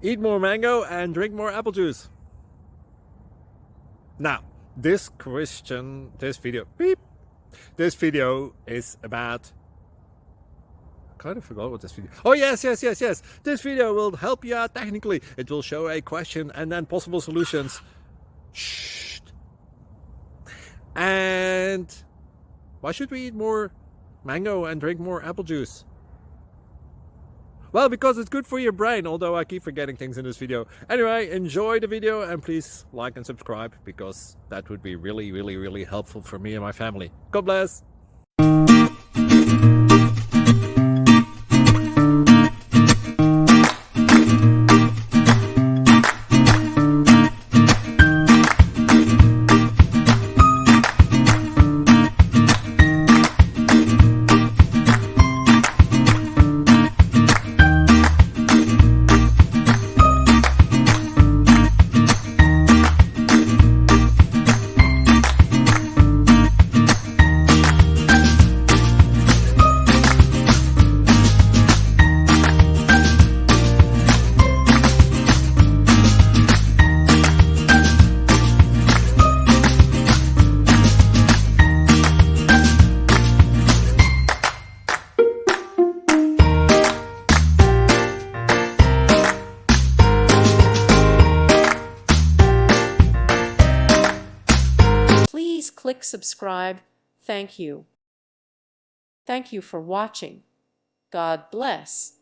Eat more mango and drink more apple juice. Now, this video is about, I kind of forgot what this video. Oh, yes. This video will help you out technically. It will show a question and then possible solutions. Shh. And why should we eat more mango and drink more apple juice? Well, because it's good for your brain, although I keep forgetting things in this video. Anyway, enjoy the video and please like and subscribe, because that would be really helpful for me and my family. God bless! Please click subscribe. Thank you. Thank you for watching. God bless.